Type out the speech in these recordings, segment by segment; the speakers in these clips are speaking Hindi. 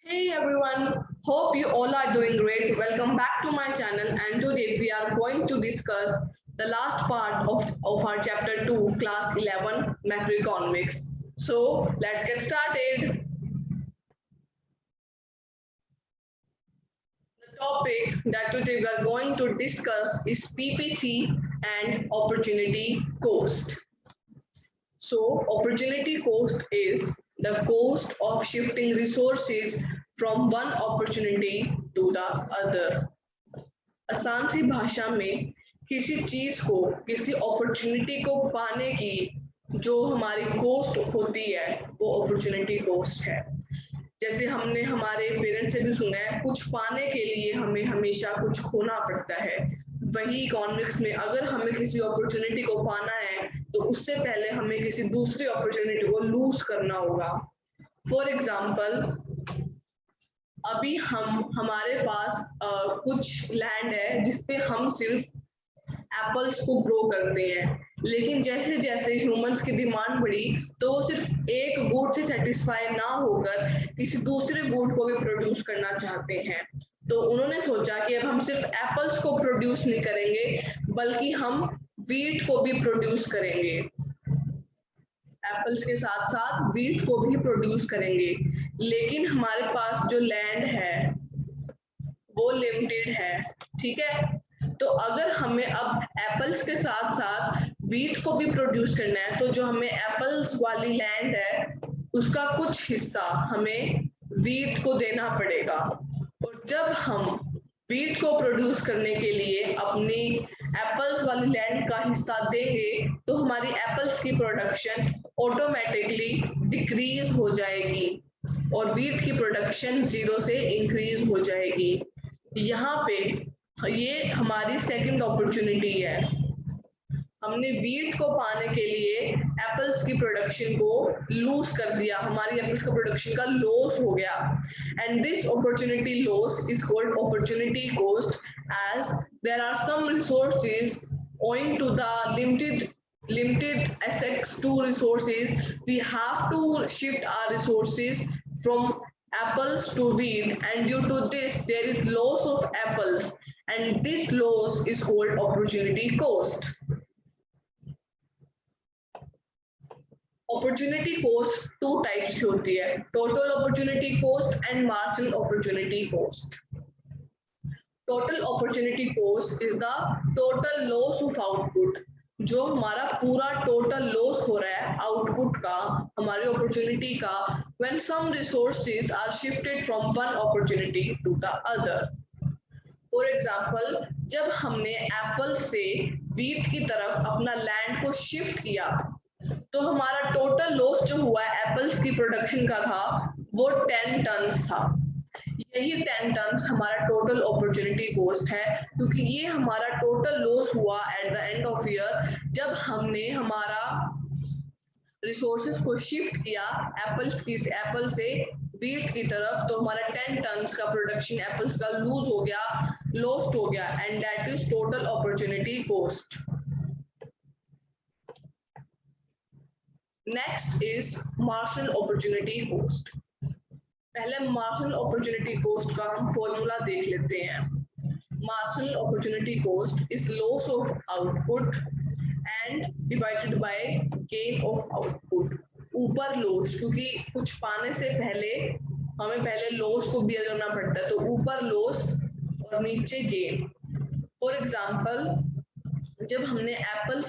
Hey everyone, hope you all are doing great. Welcome back to my channel, and today we are going to discuss the last part of our chapter 2, class 11, macroeconomics. So let's get started. The topic that today we are going to discuss is PPC and opportunity cost. So, opportunity cost is the cost of shifting resources from one opportunity to the other. आसान सी भाषा में किसी चीज को किसी अपॉर्चुनिटी को पाने की जो हमारी कॉस्ट होती है वो अपॉर्चुनिटी कॉस्ट है। जैसे हमने हमारे पेरेंट्स से भी सुना है, कुछ पाने के लिए हमें हमेशा कुछ खोना पड़ता है। वही इकोनॉमिक्स में अगर हमें किसी अपॉर्चुनिटी को पाना है तो उससे पहले हमें किसी दूसरी अपॉर्चुनिटी को लूज करना होगा। फॉर एग्जाम्पल, अभी हमारे पास कुछ लैंड है जिसपे हम सिर्फ एप्पल्स को ग्रो करते हैं, लेकिन जैसे जैसे ह्यूमंस की डिमांड बढ़ी तो वो सिर्फ एक गुड से सेटिस्फाई ना होकर किसी दूसरे गुड को भी प्रोड्यूस करना चाहते हैं। तो उन्होंने सोचा कि अब हम सिर्फ एप्पल्स को प्रोड्यूस नहीं करेंगे बल्कि हम वीट को भी प्रोड्यूस करेंगे। एप्पल्स के साथ साथ वीट को भी प्रोड्यूस करेंगे, लेकिन हमारे पास जो लैंड है वो लिमिटेड है, ठीक है। तो अगर हमें अब एप्पल्स के साथ साथ वीट को भी प्रोड्यूस करना है तो जो हमें एप्पल्स वाली लैंड है उसका कुछ हिस्सा हमें वीट को देना पड़ेगा। और जब हम वीट को प्रोड्यूस करने के लिए अपनी एप्पल्स वाली लैंड का हिस्सा देंगे तो हमारी एप्पल्स की प्रोडक्शन ऑटोमेटिकली डिक्रीज हो जाएगी और वीट की प्रोडक्शन 0 से इंक्रीज हो जाएगी। यहाँ पे ये हमारी सेकंड अपॉर्चुनिटी है। हमने वीट को पाने के लिए एप्पल्स की प्रोडक्शन को लूज कर दिया, हमारी एप्पल्स का प्रोडक्शन का लॉस हो गया, and this opportunity loss is called opportunity cost as there are some resources owing to the limited access to resources, we have to shift our resources from apples to wheat, and due to this there is loss of apples, and this loss is called opportunity cost. Opportunity cost two types की होती है, total opportunity cost and marginal opportunity cost. Total opportunity cost is the total loss of output, जो हमारा पूरा टोटल लॉस हो रहा है आउटपुट का, हमारी अपॉर्चुनिटी का, when some resources are shifted from one opportunity to the other. For example, जब हमने एप्पल से वीट की तरफ अपना लैंड को शिफ्ट किया तो हमारा टोटल लॉस जो हुआ एप्पल्स की प्रोडक्शन का था वो 10 टन्स था। यही 10 टन्स हमारा टोटल अपॉर्चुनिटी कॉस्ट है, क्योंकि ये हमारा टोटल लॉस हुआ at the end of year जब हमने हमारा रिसोर्सेज को शिफ्ट किया एप्पल से वीट की तरफ, तो हमारा 10 टन्स का प्रोडक्शन एप्पल्स का लूज हो गया, लॉस्ट हो गया, and that is total opportunity cost. Next is marginal opportunity cost. पहले मार्जिनल अपॉर्चुनिटी कॉस्ट का हम फॉर्मूला देख लेते हैं। Marginal opportunity cost is loss of output and divided by gain of output. ऊपर लॉस, क्योंकि कुछ पाने से पहले हमें पहले लॉस को बियर करना पड़ता है, तो ऊपर लॉस और नीचे गेन। फॉर एग्जाम्पल, जब हमने एप्पल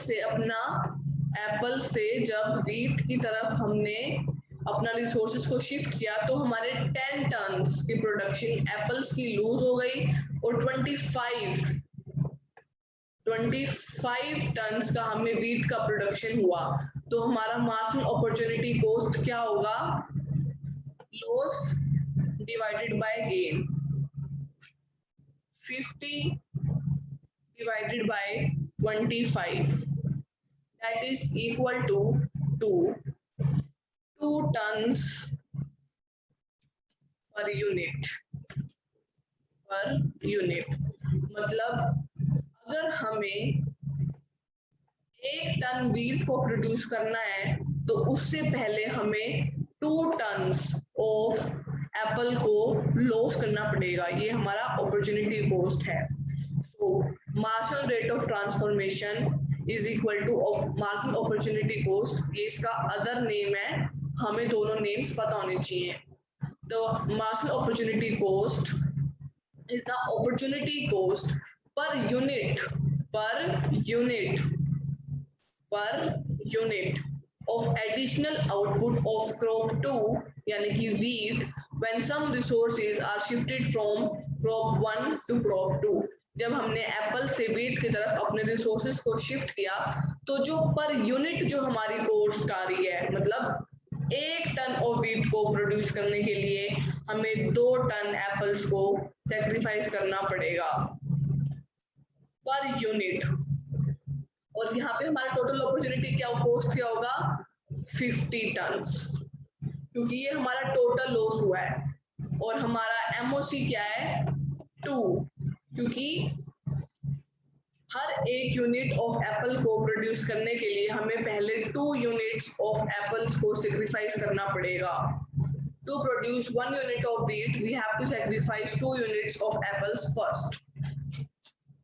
से जब वीट की तरफ हमने अपना रिसोर्सेज को शिफ्ट किया तो हमारे 10 टन्स की प्रोडक्शन एप्पल्स की लूज हो गई और 25 टन्स का हमें वीट का प्रोडक्शन हुआ। तो हमारा मार्जिनल अपॉर्चुनिटी कॉस्ट क्या होगा? Loss divided by gain, 50 divided by 25, that is equal to 2 tons per unit। मतलब अगर हमें 1 टन वीट को प्रोड्यूस करना है तो उससे पहले हमें 2 टन्स ऑफ एप्पल को लॉस करना पड़ेगा, ये हमारा अपॉर्चुनिटी कॉस्ट है। So marginal rate of transformation is equal to marginal opportunity cost, ये इसका अदर नेम है, हमें दोनों नेम्स पता होने चाहिए। तो marginal opportunity cost is the opportunity cost per unit of additional output of crop 2 यानी कि wheat when some resources are shifted from crop 1 to crop 2। जब हमने एप्पल से wheat की तरफ अपने रिसोर्सेज को शिफ्ट किया तो जो पर यूनिट जो हमारी कॉस्ट आ रही है, मतलब 1 टन ऑफ व्हीट को प्रोड्यूस करने के लिए हमें 2 टन एप्पल्स को सैक्रिफाइस करना पड़ेगा पर यूनिट। और यहाँ पे हमारा टोटल अपॉर्चुनिटी क्या कॉस्ट क्या होगा 50 टन, क्योंकि ये हमारा टोटल लॉस हुआ है। और हमारा एमओसी क्या है 2, क्योंकि हर 1 यूनिट ऑफ एप्पल को प्रोड्यूस करने के लिए हमें पहले 2 यूनिट्स ऑफ एप्पल्स को सैक्रिफाइस करना पड़ेगा। To produce 1 unit of wheat, we have to sacrifice 2 units of apples first.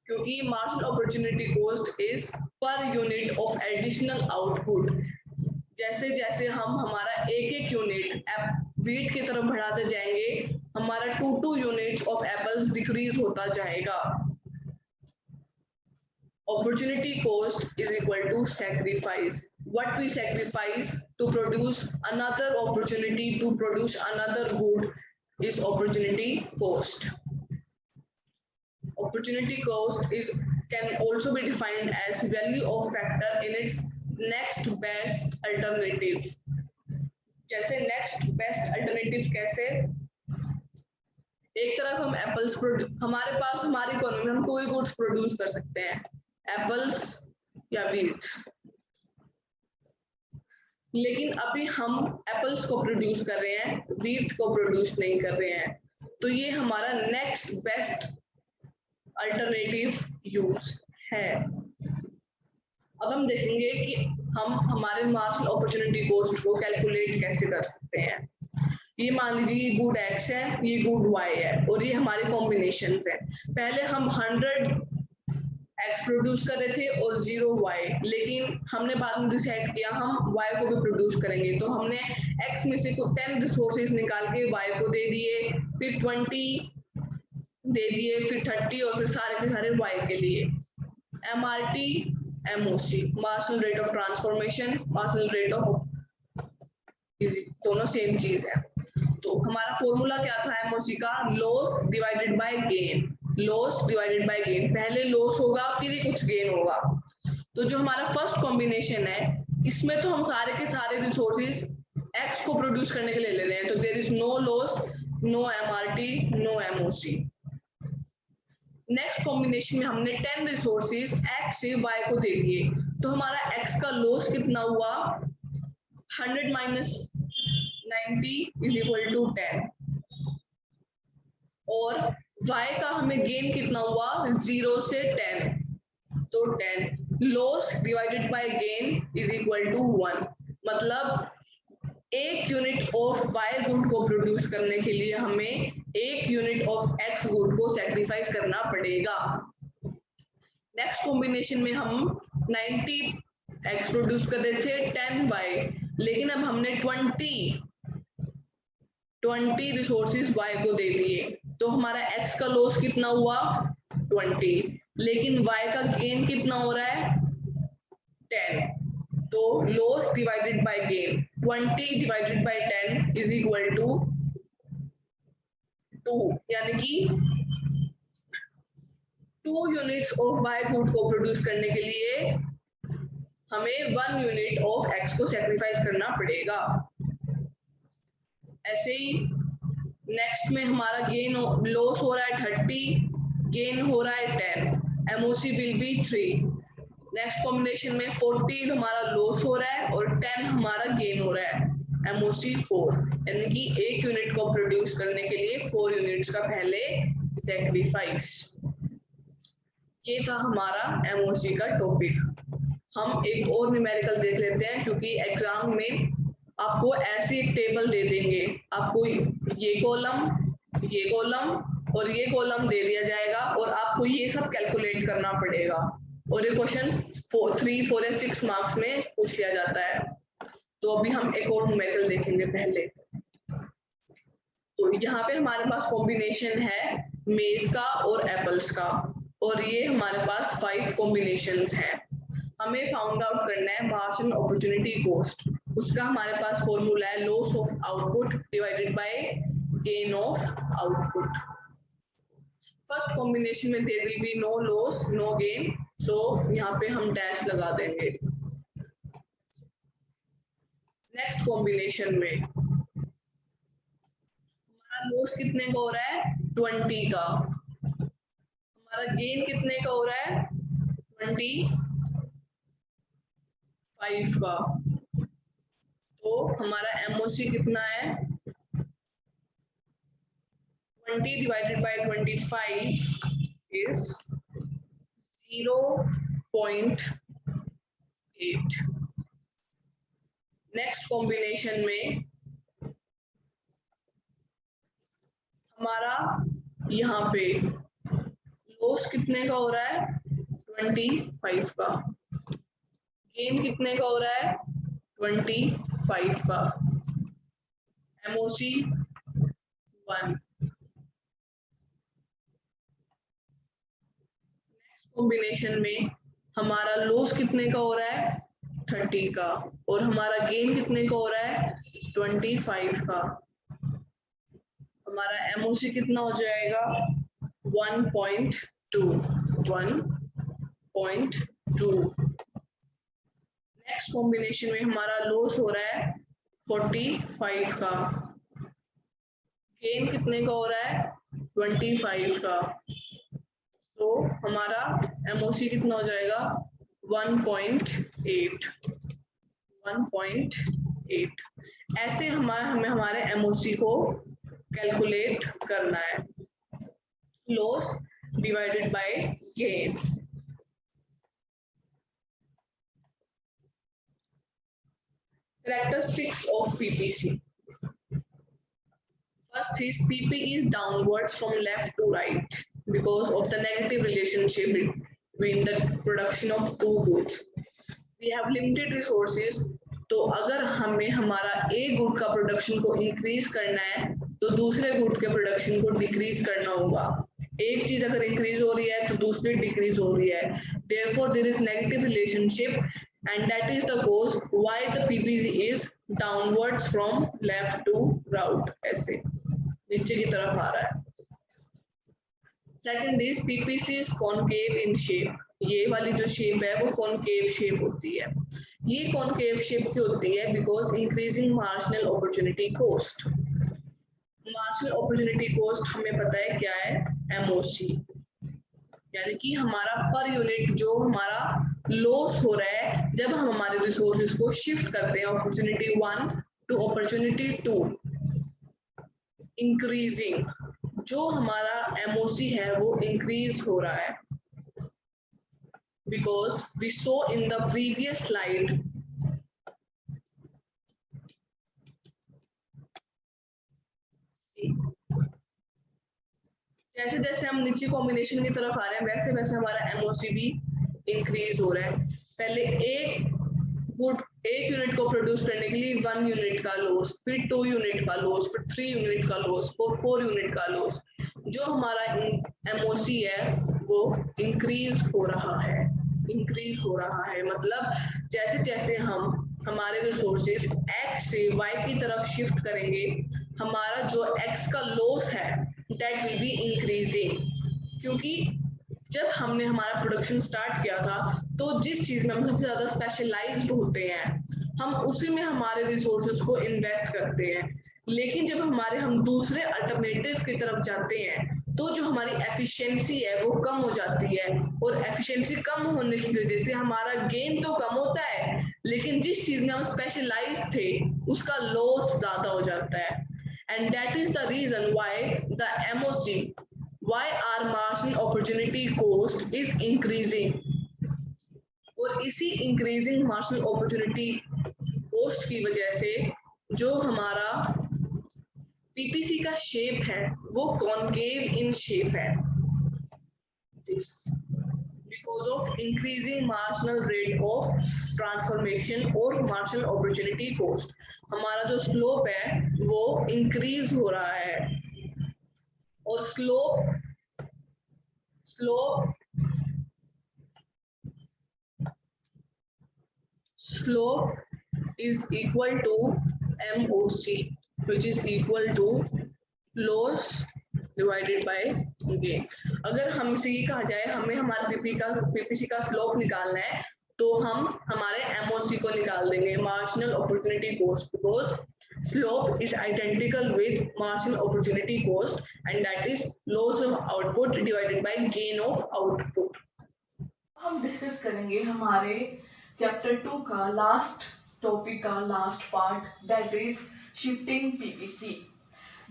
क्योंकि marginal opportunity cost is per unit of additional output। जैसे जैसे हम हमारा एक यूनिट wheat की तरफ बढ़ाते जाएंगे, हमारा 2 units of apples डिक्रीज होता जाएगा। Opportunity cost is equal to sacrifice. What we sacrifice to produce another opportunity to produce another good is opportunity cost. Opportunity cost can also be defined as value of factor in its next best alternative. जैसे next best alternative कैसे, एक तरफ हम एप्पल्स हमारे पास हमारी इकोनॉमी में हम 2 ही गुड्स प्रोड्यूस कर सकते हैं, एप्पल्स या व्हीट, लेकिन अभी हम एप्पल्स को प्रोड्यूस कर रहे हैं, व्हीट को प्रोड्यूस नहीं कर रहे हैं, तो ये हमारा नेक्स्ट बेस्ट अल्टरनेटिव यूज है। अब हम देखेंगे कि हम हमारे मार्जिनल अपॉर्चुनिटी कॉस्ट को कैलकुलेट कैसे कर सकते हैं। ये मान लीजिए ये गुड एक्स है, ये गुड वाई है और ये हमारे कॉम्बिनेशंस हैं। पहले हम 100 एक्स प्रोड्यूस कर रहे थे और 0 वाई, लेकिन हमने बाद में डिसाइड किया हम वाई को भी प्रोड्यूस करेंगे, तो हमने एक्स में से 10 रिसोर्सेज निकाल के वाई को दे दिए, फिर 20 दे दिए, फिर 30 और फिर सारे के सारे वाई के लिए। MRT MOC marginal rate of transformation, marginal rate of दोनों सेम चीज है। तो हमारा फॉर्मूला क्या था MOC का, loss divided by gain, loss divided by gain, पहले लॉस होगा फिर ही कुछ गेन होगा। तो जो हमारा फर्स्ट कॉम्बिनेशन है इसमें तो हम सारे के सारे रिसोर्सेज एक्स को प्रोड्यूस करने के लिए ले रहे हैं, तो there is no loss, no MRT, no MOC। Next combination में हमने 10 रिसोर्सेज एक्स से वाई को दे दिए, तो हमारा एक्स का लॉस कितना हुआ 100 माइनस 90 इज इक्वल टू 10, और y का हमें गेन कितना हुआ 0 से 10, तो 10 loss divided by gain is equal to 1। मतलब 1 यूनिट ऑफ y गुड को प्रोड्यूस करने के लिए हमें 1 यूनिट ऑफ x गुड को सैक्रिफाइस करना पड़ेगा। नेक्स्ट कॉम्बिनेशन में हम 90 x प्रोड्यूस कर रहे थे 10 y, लेकिन अब हमने 20 रिसोर्सेज y को दे दिए, तो हमारा x का लॉस कितना हुआ 20, लेकिन y का गेन कितना हो रहा है 10, तो loss divided by gain 20 divided by 10 is equal to 2, यानी कि 2 यूनिट्स ऑफ y गुड को प्रोड्यूस करने के लिए हमें 1 यूनिट ऑफ x को सैक्रिफाइस करना पड़ेगा। ऐसे ही नेक्स्ट में हमारा गेन लॉस हो रहा है 30, गेन हो रहा है 10, MOC will be 3। Next combination में 40 हमारा लॉस हो रहा है और 10 हमारा गेन हो रहा है, MOC 4, यानी कि 1 यूनिट को प्रोड्यूस करने के लिए 4 यूनिट्स का पहले सैक्रिफाइस। ये था हमारा MOC का टॉपिक। हम एक और न्यूमेरिकल देख लेते हैं, क्योंकि एग्जाम में आपको ऐसी एक टेबल दे देंगे, आपको ये कॉलम और ये कॉलम दे दिया जाएगा और आपको ये सब कैलकुलेट करना पड़ेगा और ये क्वेश्चन 3, 4 या 6 मार्क्स में पूछ लिया जाता है। तो अभी हम एक और न्यूमेरिकल देखेंगे पहले। तो यहाँ पे हमारे पास कॉम्बिनेशन है मेज का और एप्पल्स का और ये हमारे पास 5 कॉम्बिनेशंस हैं। हमें फाउंड आउट करना है मार्जिनल अपॉर्चुनिटी कॉस्ट। उसका हमारे पास फॉर्मूला है loss of output divided by gain of output. First combination में there will be no loss no gain, so यहाँ पे हम डैश लगा देंगे। नेक्स्ट कॉम्बिनेशन में हमारा लॉस कितने का हो रहा है 20 का, हमारा गेन कितने का हो रहा है 25 का। तो हमारा एमओसी कितना है 20 divided bye 25 is 0.8। Next combination में हमारा यहाँ पे लॉस कितने का हो रहा है 25 का, गेन कितने का हो रहा है 25 का, एमओसी 1। नेक्स्ट कॉम्बिनेशन में हमारा लॉस कितने का हो रहा है 30 का और हमारा गेन कितने का हो रहा है 25 का। हमारा एमओसी कितना हो जाएगा 1.2। नेक्स्ट कॉम्बिनेशन में हमारा लॉस हो रहा है 45 का, गेन कितने का हो रहा है 25 का, तो हमारा एमओसी कितना हो जाएगा 1.8। ऐसे हमें हमारे एमओसी को कैलकुलेट करना है, loss divided by gain. Characteristics of PPC. First is PP is downwards from left to right because of the negative relationship between the production of two goods. We have limited resources, तो अगर हमें हमारा एक गुड का प्रोडक्शन को इंक्रीज करना है तो दूसरे गुड के प्रोडक्शन को डिक्रीज करना होगा। एक चीज अगर इंक्रीज हो रही है तो दूसरी डिक्रीज हो रही है, therefore there is negative relationship and that is the cause why the PPC is downwards from left to right, ऐसे नीचे की तरफ आ रहा है। Second is PPC is concave in shape, ये वाली जो शेप है वो कॉनकेव शेप होती है। ये कॉनकेव शेप क्यों होती है because increasing marginal opportunity cost. Marginal opportunity cost हमें पता है क्या है एमओसी, यानी कि हमारा पर यूनिट जो हमारा लॉस हो रहा है जब हम हमारे रिसोर्सेज को शिफ्ट करते हैं अपॉर्चुनिटी 1 टू अपॉर्चुनिटी 2, इंक्रीजिंग जो हमारा एमओसी है वो इंक्रीज हो रहा है because we saw in the previous slide जैसे जैसे हम नीचे कॉम्बिनेशन की तरफ आ रहे हैं वैसे वैसे हमारा एमओसी भी इंक्रीज हो रहा है। पहले एक यूनिट को प्रोड्यूस करने के लिए 1 यूनिट का लॉस, फिर 2 यूनिट का लॉस, फिर 3 यूनिट का लॉस, फिर 4 यूनिट का लॉस। जो हमारा एमओसी है वो इंक्रीज हो रहा है, मतलब जैसे जैसे हम हमारे रिसोर्सेज x से y की तरफ शिफ्ट करेंगे हमारा जो x का लॉस है दैट विल बी इंक्रीजिंग, क्योंकि जब हमने हमारा प्रोडक्शन स्टार्ट किया था तो जिस चीज में हम सबसे ज्यादा स्पेशलाइज्ड होते हैं हम उसी में हमारे रिसोर्सेज को इन्वेस्ट करते हैं, लेकिन जब हम दूसरे अल्टरनेटिव की तरफ जाते हैं तो जो हमारी एफिशिएंसी है वो कम हो जाती है और एफिशिएंसी कम होने की वजह से हमारा गेन तो कम होता है लेकिन जिस चीज में हम स्पेशलाइज्ड थे उसका लॉस ज्यादा हो जाता है। And that is the reason why the MOC, why our marginal opportunity cost is increasing. और इसी इंक्रीजिंग मार्जिनल अपॉर्चुनिटी कॉस्ट की वजह से जो हमारा पीपीसी का शेप है वो कॉनकेव इन शेप है। This because of increasing marginal rate of transformation और marginal opportunity cost, हमारा जो स्लोप है वो इंक्रीज हो रहा है और slope is equal to MOC, which is equal to loss divided by gain। अगर हमसे ये कहा जाए हमें हमारे पीपीसी का स्लोप निकालना है तो हम हमारे एमओसी को निकाल देंगे, marginal opportunity cost, because slope is identical with marginal opportunity cost and that is loss of output divided by gain of output। हम डिस्कस करेंगे हमारे चैप्टर 2 का लास्ट टॉपिक का last part, that is shifting PPC.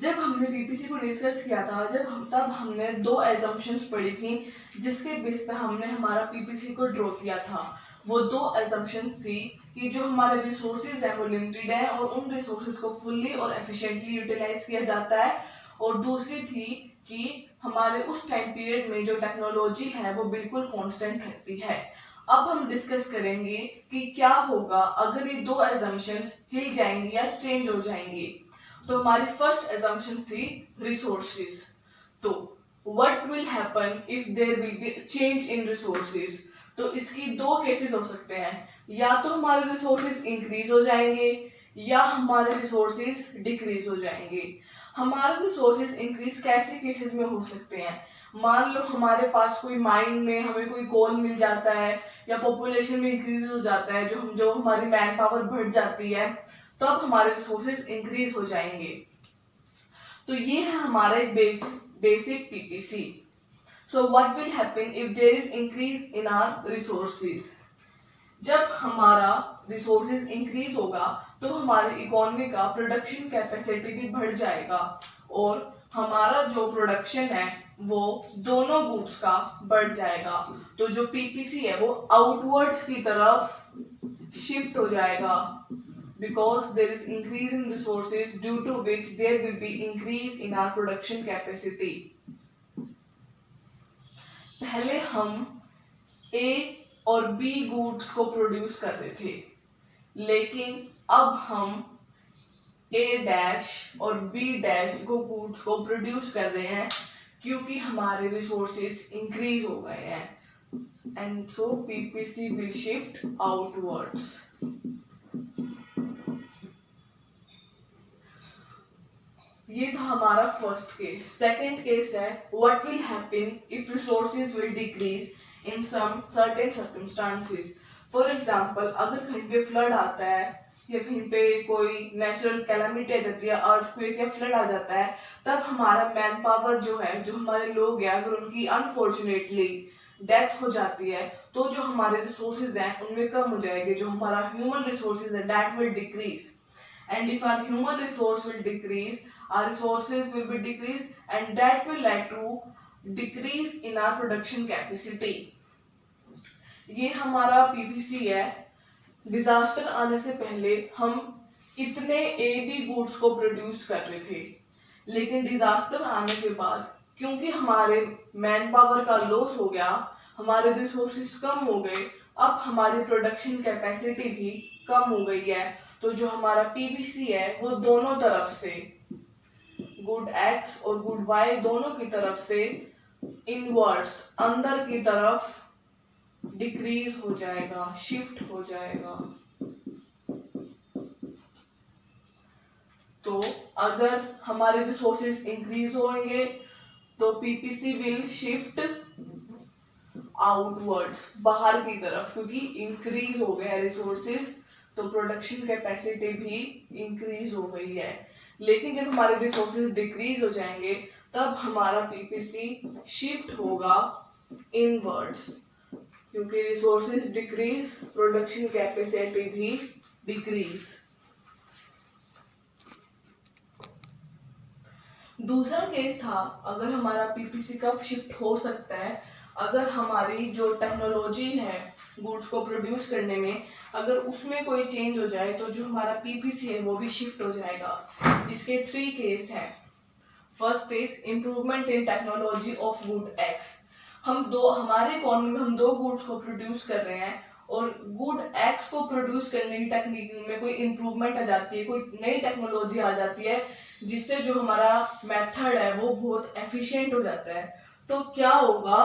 जब हमने पीपीसी को डिस्कस किया था तब हमने दो एजम्पशंस पढ़ी थी जिसके बेस पे हमने हमारा पीपीसी को ड्रॉ किया था। वो दो एजम्पशंस थी कि जो हमारे रिसोर्सेज है वो लिमिटेड है और उन रिसोर्सेज को फुल्ली और एफिशिएंटली यूटिलाइज किया जाता है, और दूसरी थी कि हमारे उस टाइम पीरियड में जो टेक्नोलॉजी है वो बिल्कुल कांस्टेंट रहती है। अब हम डिस्कस करेंगे कि क्या होगा अगर ये दो एजम्पशंस हिल जाएंगी या चेंज हो जाएंगी। तो हमारी फर्स्ट एजम्पशन थी रिसोर्सेज। तो what will happen if there will be change in resources. तो इसकी दो केसेस हो सकते हैं, या तो हमारे रिसोर्सेज इंक्रीज हो जाएंगे या हमारे रिसोर्सेज डिक्रीज हो जाएंगे। हमारे रिसोर्सेज इंक्रीज कैसे केसेस में हो सकते हैं, मान लो हमारे पास कोई माइन में हमें कोई कोल मिल जाता है या पॉपुलेशन में इंक्रीज हो जाता है, जो हमारी मैन पावर बढ़ जाती है, तब तो हमारे रिसोर्सेज इंक्रीज हो जाएंगे। तो ये है हमारा एक basic PPC. So what will happen if there is increase in our resources. जब हमारा रिसोर्सेज इंक्रीज होगा तो हमारी इकोनॉमी का प्रोडक्शन कैपेसिटी भी बढ़ जाएगा और हमारा जो प्रोडक्शन है वो दोनों गुड्स का बढ़ जाएगा। तो जो पीपीसी है वो आउटवर्ड्स की तरफ शिफ्ट हो जाएगा, because there is increase in resources due to which there will be increase in our production capacity। पहले हम A और B गुड्स को प्रोड्यूस कर रहे थे, लेकिन अब हम A डैश और B डैश गुड्स को प्रोड्यूस कर रहे हैं क्योंकि हमारे रिसोर्सेज इंक्रीज हो गए हैं, and so PPC will shift outwards. ये था हमारा फर्स्ट केस। सेकंड केस है what will happen if resources will decrease in some certain circumstances. For example, अगर कहीं पे फ्लड आता है या कहीं पे कोई नेचुरल कैलामिटी आ जाती है, अर्थक्वेक या फ्लड आ जाता है, तब हमारा मैन पावर जो है, जो हमारे लोग हैं, अगर उनकी अनफॉर्चुनेटली डेथ हो जाती है तो जो हमारे रिसोर्सेज हैं उनमें कम हो जाएंगे, जो हमारा ह्यूमन रिसोर्सेज है that will decrease, and if our human resource will decrease, our resources will be decreased and that will lead to decrease in our production capacity। ये हमारा पीपीसी है। डिजास्टर आने से पहले हम इतने ए बी गुड्स को प्रोड्यूस कर रहे थे, लेकिन डिजास्टर आने के बाद क्योंकि हमारे मैन पावर का लॉस हो गया, हमारे रिसोर्सेज कम हो गए, अब हमारी प्रोडक्शन कैपेसिटी भी कम हो गई है। तो जो हमारा पीपीसी है वो दोनों तरफ से, गुड एक्स और गुड वाई दोनों की तरफ से इनवर्ड्स अंदर की तरफ डिक्रीज हो जाएगा, शिफ्ट हो जाएगा। तो अगर हमारे रिसोर्सेज इंक्रीज होंगे तो पीपीसी विल शिफ्ट आउटवर्ड्स, बाहर की तरफ, क्योंकि इंक्रीज हो गया है रिसोर्सेज तो प्रोडक्शन कैपेसिटी भी इंक्रीज हो गई है। लेकिन जब हमारे रिसोर्सेज डिक्रीज हो जाएंगे तब हमारा पीपीसी शिफ्ट होगा इनवर्ड्स, क्योंकि रिसोर्सेज डिक्रीज, प्रोडक्शन कैपेसिटी भी डिक्रीज। दूसरा केस था अगर हमारा पीपीसी कब शिफ्ट हो सकता है, अगर हमारी जो टेक्नोलॉजी है गुड्स को प्रोड्यूस करने में अगर उसमें कोई चेंज हो जाए तो जो हमारा पीपीसी है वो भी शिफ्ट हो जाएगा। इसके 3 केस हैं। First is improvement in technology of good x. हमारे इकोनॉमी में हम 2 गुड्स को प्रोड्यूस कर रहे हैं और गुड एक्स को प्रोड्यूस करने की टेक्निक में कोई इम्प्रूवमेंट आ जाती है, कोई नई टेक्नोलॉजी आ जाती है जिससे जो हमारा मेथड है वो बहुत एफिशिएंट हो जाता है। तो क्या होगा,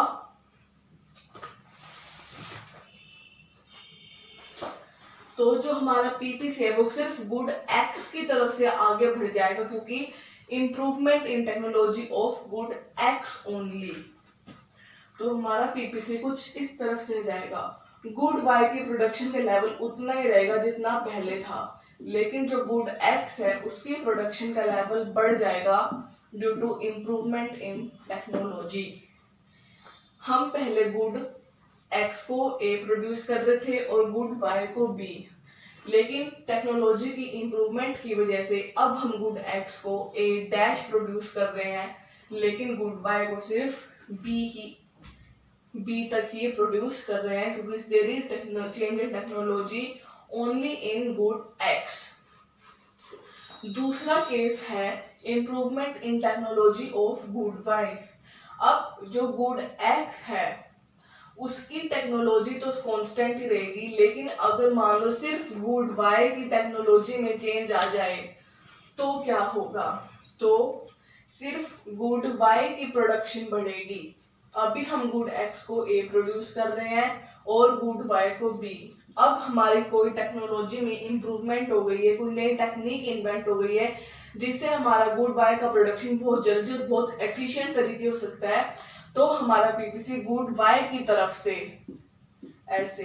तो जो हमारा पीपीसी है वो सिर्फ गुड एक्स की तरफ से आगे बढ़ जाएगा क्योंकि improvement in technology of good x only. तो हमारा पीपीसी कुछ इस तरफ से जाएगा। गुड वाई की प्रोडक्शन के लेवल उतना ही रहेगा जितना पहले था, लेकिन जो गुड एक्स है उसकी प्रोडक्शन का लेवल बढ़ जाएगा due to improvement in technology. हम पहले गुड एक्स को ए प्रोड्यूस कर रहे थे और गुड वाई को बी, लेकिन टेक्नोलॉजी की इम्प्रूवमेंट की वजह से अब हम गुड एक्स को ए डैश प्रोड्यूस कर रहे हैं, लेकिन गुड वाई को सिर्फ बी तक ही प्रोड्यूस कर रहे हैं क्योंकि there is change in technology only in good x. दूसरा केस है improvement in technology of good y. अब जो गुड एक्स है उसकी टेक्नोलॉजी तो कांस्टेंट ही रहेगी, लेकिन अगर मान लो सिर्फ गुड वाई की टेक्नोलॉजी में चेंज आ जाए तो क्या होगा, तो सिर्फ गुड वाई की प्रोडक्शन बढ़ेगी। अभी हम गुड एक्स को ए प्रोड्यूस कर रहे हैं और गुड वाई को बी। अब हमारी कोई टेक्नोलॉजी में इम्प्रूवमेंट हो गई है, कोई नई टेक्निक इन्वेंट हो गई है जिससे हमारा गुड वाई का प्रोडक्शन बहुत जल्दी और बहुत एफिशिएंट तरीके हो सकता है, तो हमारा पीपीसी गुड वाई की तरफ से ऐसे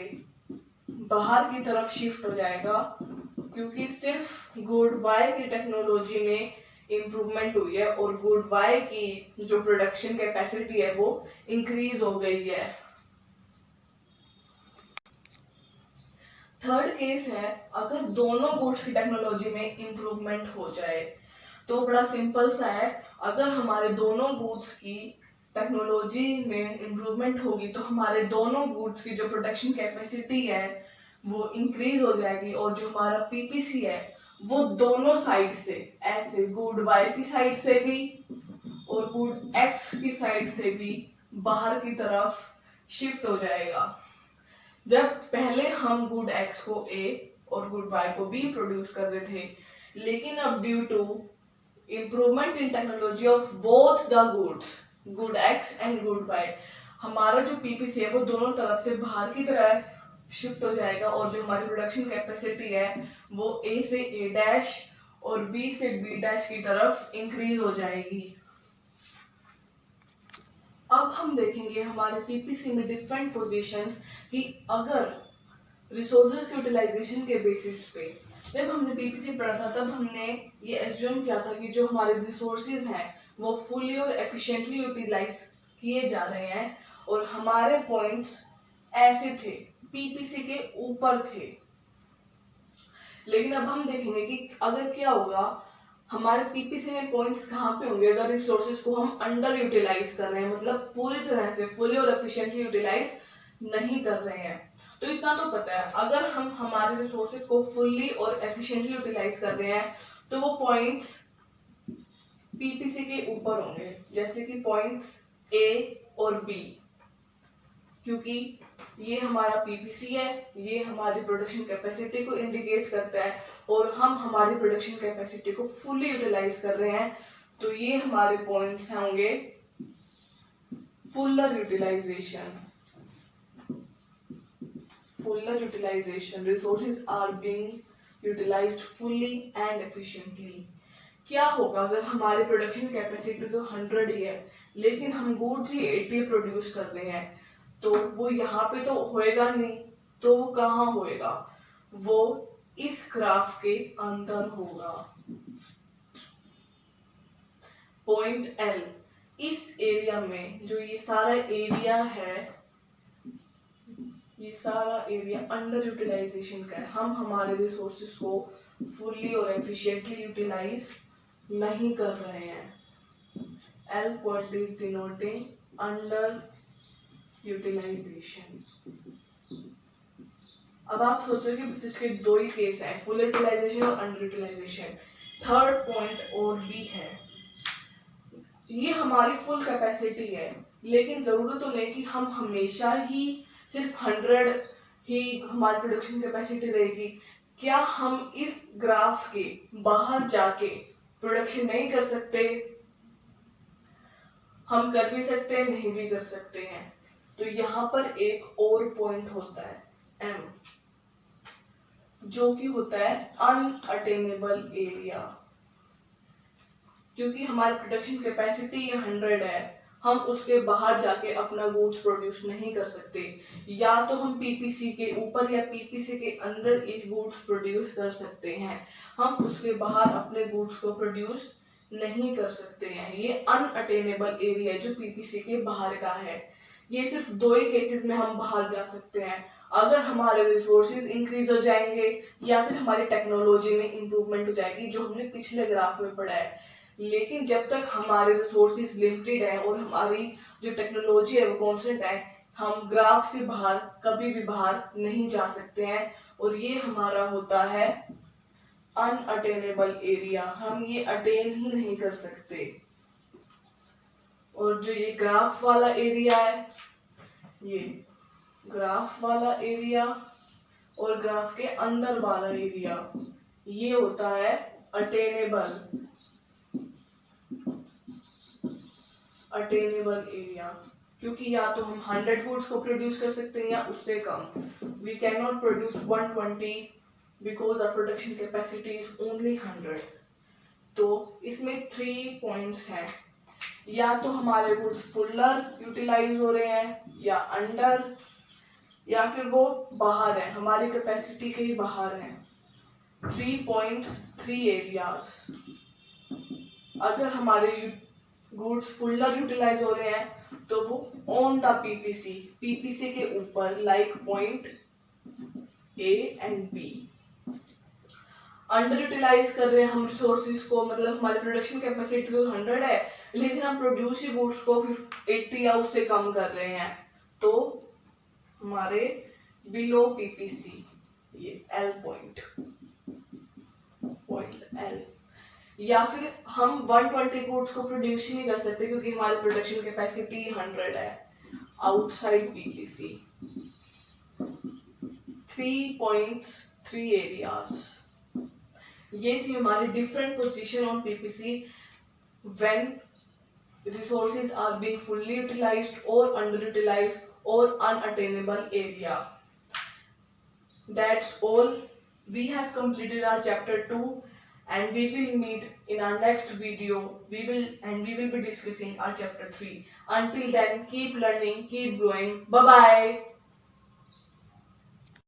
बाहर की तरफ शिफ्ट हो जाएगा क्योंकि सिर्फ गुड वाई की टेक्नोलॉजी में इम्प्रूवमेंट हुई है और गुड वाई की जो प्रोडक्शन कैपेसिटी है वो इंक्रीज हो गई है। थर्ड केस है अगर दोनों गुड्स की टेक्नोलॉजी में इम्प्रूवमेंट हो जाए, तो बड़ा सिंपल सा है। अगर हमारे दोनों गुड्स की टेक्नोलॉजी में इम्प्रूवमेंट होगी तो हमारे दोनों गुड्स की जो प्रोडक्शन कैपेसिटी है वो इंक्रीज हो जाएगी और जो हमारा पीपीसी है वो दोनों साइड से ऐसे गुड वाई की साइड से भी और गुड एक्स की साइड से भी बाहर की तरफ शिफ्ट हो जाएगा। जब पहले हम गुड एक्स को ए और गुड वाई को बी प्रोड्यूस कर रहे थे, लेकिन अब due to improvement in technology of both the goods good x and good y, हमारा जो पीपीसी है वो दोनों तरफ से बाहर की तरह शिफ्ट हो जाएगा और जो हमारी प्रोडक्शन कैपेसिटी है वो ए से ए डैश और बी से बी डैश की तरफ इंक्रीज हो जाएगी। अब हम देखेंगे हमारे पीपीसी में डिफरेंट पोजीशंस कि अगर रिसोर्सेज की यूटिलाइजेशन के बेसिस पे जब हमने पीपीसी पढ़ा था तब हमने ये एज्यूम किया था कि जो हमारे रिसोर्सेज हैं वो फुली और एफिशिएंटली यूटिलाइज किए जा रहे हैं और हमारे पॉइंट्स ऐसे थे, पीपीसी के ऊपर थे। लेकिन अब हम देखेंगे कि अगर क्या होगा, हमारे पीपीसी में पॉइंट्स कहाँ पे होंगे अगर रिसोर्सेज को हम अंडर यूटिलाइज कर रहे हैं, मतलब पूरी तरह से फुली और एफिशिएंटली यूटिलाइज नहीं कर रहे हैं। तो इतना तो पता है अगर हम हमारे रिसोर्सेज को फुली और एफिशिएंटली यूटिलाइज कर रहे हैं तो वो पॉइंट्स पीपीसी के ऊपर होंगे, जैसे कि पॉइंट्स ए और बी, क्योंकि ये हमारा पीपीसी है, ये हमारी प्रोडक्शन कैपेसिटी को इंडिकेट करता है और हम हमारी प्रोडक्शन कैपेसिटी को फुली यूटिलाइज कर रहे हैं, तो ये हमारे पॉइंट्स होंगे fuller utilisation. Fuller utilisation, resources are being utilised fully and efficiently. क्या होगा अगर हमारी प्रोडक्शन कैपेसिटी तो 100 ही है लेकिन हम गुड्स ही 80 प्रोड्यूस कर रहे हैं, तो वो यहाँ पे तो होएगा नहीं, तो वो कहाँ होएगा, वो इस ग्राफ के अंदर होगा। पॉइंट एल, इस एरिया में जो ये सारा एरिया है, ये सारा एरिया अंडर यूटिलाइजेशन का है, हम हमारे रिसोर्सेज को फुली और एफिशिएंटली यूटिलाइज नहीं कर रहे हैं। L point is denoting under utilisation. अब आप सोचो कि इसके दो ही केस हैं, फुल यूटिलाइजेशन और अंडर यूटिलाइजेशन। थर्ड पॉइंट और भी है, ये हमारी फुल कैपेसिटी है, लेकिन जरूरत तो नहीं कि हम हमेशा ही सिर्फ 100 ही हमारी प्रोडक्शन कैपेसिटी रहेगी। क्या हम इस ग्राफ के बाहर जाके प्रोडक्शन नहीं कर सकते? हम कर भी सकते हैं, नहीं भी कर सकते हैं। तो यहाँ पर एक और पॉइंट होता है M, जो कि होता है अनअटेनेबल एरिया। क्योंकि हमारी प्रोडक्शन कैपेसिटी 100 है, हम उसके बाहर जाके अपना गुड्स प्रोड्यूस नहीं कर सकते। या तो हम पीपीसी के ऊपर या पीपीसी के अंदर ये गुड्स प्रोड्यूस कर सकते हैं, हम उसके बाहर अपने गुड्स को प्रोड्यूस नहीं कर सकते हैं। ये अनअटेनेबल एरिया जो पीपीसी के बाहर का है। ये सिर्फ दो ही केसेस में हम बाहर जा सकते हैं, अगर हमारे रिसोर्सेज इंक्रीज हो जाएंगे या फिर हमारी टेक्नोलॉजी में इंप्रूवमेंट हो जाएगी, जो हमने पिछले ग्राफ में पढ़ा है। लेकिन जब तक हमारे रिसोर्सेज लिमिटेड है और हमारी जो टेक्नोलॉजी है वो कांस्टेंट है, हम ग्राफ से बाहर कभी भी बाहर नहीं जा सकते हैं। और ये हमारा होता है अनअटेनेबल एरिया, हम ये अटेन ही नहीं कर सकते। और जो ये ग्राफ वाला एरिया है, ये ग्राफ वाला एरिया और ग्राफ के अंदर वाला एरिया, ये होता है अटेनेबल एरिया। क्योंकि या तो हम 100 फूड्स को प्रोड्यूस कर सकते हैं या उससे कम। We can not produce 120 because our production capacity is only 100। तो इसमें 3 पॉइंट्स हैं, या तो हमारे गुड्स फुलर यूटिलाइज हो रहे हैं या अंडर, या फिर वो बाहर है, हमारी कैपेसिटी के ही बाहर है। 3 पॉइंट्स 3 एरियाज। अगर हमारे गुड्स फुलर यूटिलाइज हो रहे हैं तो वो ऑन द पीपीसी के ऊपर, like point A and B. Under utilise कर रहे हैं हम रिसोर्सेज को, मतलब हमारी प्रोडक्शन कैपेसिटी तो 100 है, लेकिन हम प्रोड्यूस गुड्स को 80 या उससे कम कर रहे हैं, तो हमारे बिलो पीपीसी, ये एल पॉइंट एल। या फिर हम 120 गुड्स को प्रोड्यूस ही नहीं कर सकते क्योंकि हमारी प्रोडक्शन कैपेसिटी 100 है, आउटसाइड पीपीसी। 3 points 3 areas. ये थी हमारी different position on PPC when resources are being fully utilized or underutilized or unattainable area. That's all. We have completed our chapter 2 and we will meet in our next video. We will be discussing our chapter 3. Until then, keep learning, keep growing. Bye bye.